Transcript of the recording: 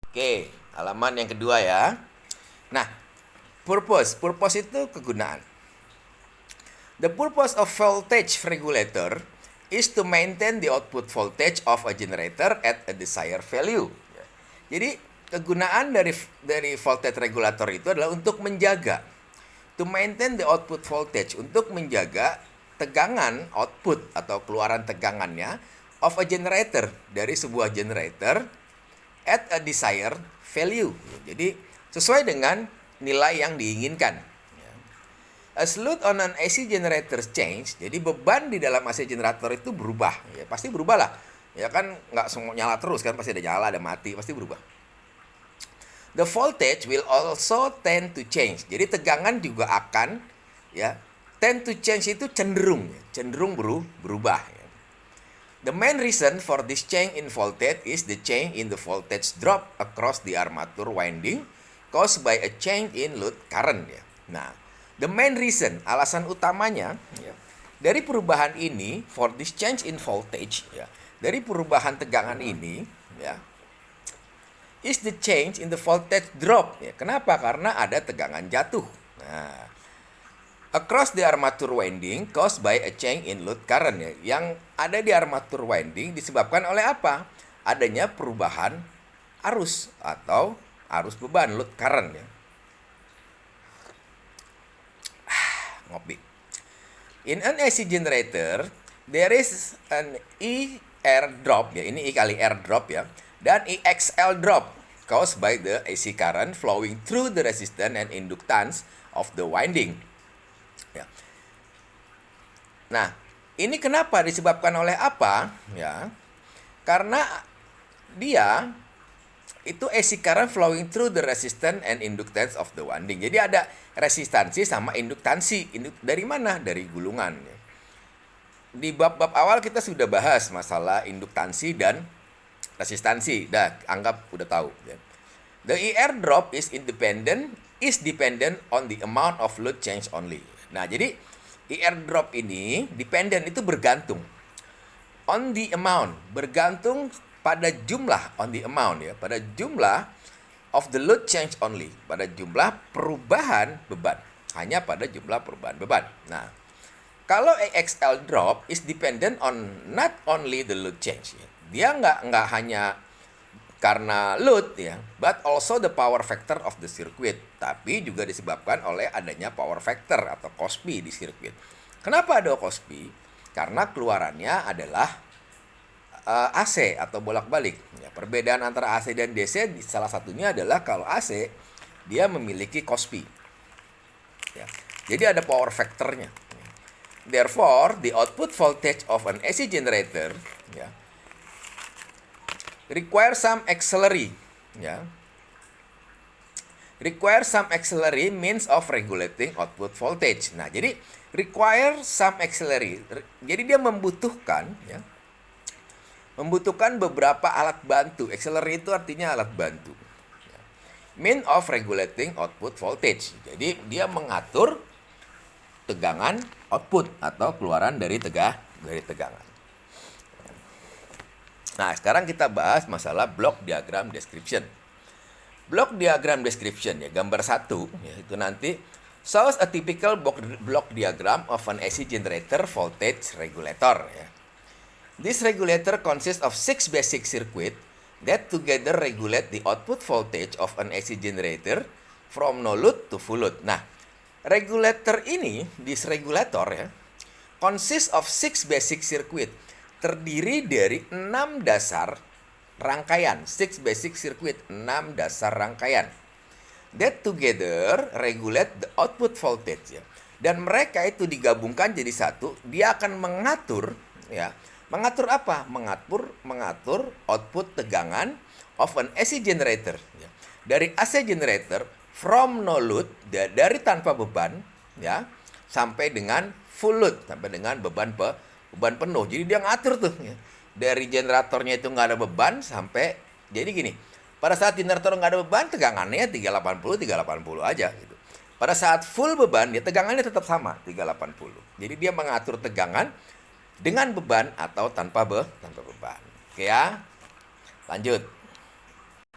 Oke, halaman yang kedua ya. Nah, purpose itu kegunaan. The purpose of voltage regulator is to maintain the output voltage of a generator at a desired value. Jadi kegunaan dari voltage regulator itu adalah untuk menjaga, to maintain the output voltage, untuk menjaga tegangan output atau keluaran tegangannya of a generator, dari sebuah generator at a desired value. Jadi sesuai dengan nilai yang diinginkan. As load on an AC generator change, jadi beban di dalam AC generator itu berubah. Ya, pasti berubah lah. Ya kan nggak semua nyala terus kan, pasti ada nyala, ada mati, pasti berubah. The voltage will also tend to change. Jadi tegangan juga akan tend to change itu cenderung berubah. The main reason for this change in voltage is the change in the voltage drop across the armature winding caused by a change in load current. Nah, the main reason, alasan utamanya dari perubahan ini, for this change in voltage, dari perubahan tegangan ini, is the change in the voltage drop. Kenapa? Karena ada tegangan jatuh. Nah, across the armature winding caused by a change in load current. Yang ada di armature winding disebabkan oleh apa? Adanya perubahan arus atau arus beban, load current. Ngopi. In an AC generator, there is an ER drop, ini I kali R drop dan EXL drop caused by the AC current flowing through the resistance and inductance of the winding. Nah, ini kenapa disebabkan oleh apa? Karena dia itu AC current flowing through the resistance and inductance of the winding. Jadi ada resistansi sama induktansi. Dari mana? Dari gulungan. Di bab-bab awal kita sudah bahas masalah induktansi dan resistansi. Anggap udah tahu. The ER drop is dependent on the amount of load change only. Nah, jadi ER drop ini dependent itu bergantung. On the amount, bergantung pada jumlah, on the amount pada jumlah of the load change only, pada jumlah perubahan beban, hanya pada jumlah perubahan beban. Nah, kalau AXL drop is dependent on not only the load change, dia nggak hanya karena load but also the power factor of the circuit, tapi juga disebabkan oleh adanya power factor atau Cosby di sirkuit. Kenapa ada Cosby? Karena keluarannya adalah AC atau bolak-balik. Perbedaan antara AC dan DC salah satunya adalah kalau AC dia memiliki Cosby. Jadi ada power factornya. Therefore, the output voltage of an AC generator require some auxiliary. Require some auxiliary means of regulating output voltage. Nah, jadi require some auxiliary. Jadi dia membutuhkan beberapa alat bantu. Auxiliary itu artinya alat bantu. Mean of regulating output voltage. Jadi dia mengatur tegangan output atau keluaran dari tegangan. Nah, sekarang kita bahas masalah block diagram description. Block diagram description gambar 1 itu nanti shows a typical block diagram of an AC generator voltage regulator. This regulator consists of 6 basic circuit that together regulate the output voltage of an AC generator from no load to full load. Nah, regulator ini, this regulator consists of 6 basic circuit, terdiri dari 6 dasar rangkaian, 6 basic circuit, 6 dasar rangkaian. That together regulate the output voltage. Dan mereka itu digabungkan jadi satu, dia akan mengatur mengatur apa? Mengatur output tegangan of an AC generator. Dari AC generator from no load, dari tanpa beban sampai dengan full load, sampai dengan beban penuh. Jadi dia ngatur tuh dari generatornya itu nggak ada beban sampai, jadi gini, pada saat generator nggak ada beban tegangannya 380 aja gitu. Pada saat full beban dia tegangannya tetap sama 380. Jadi dia mengatur tegangan dengan beban atau tanpa beban. Oke ya, lanjut.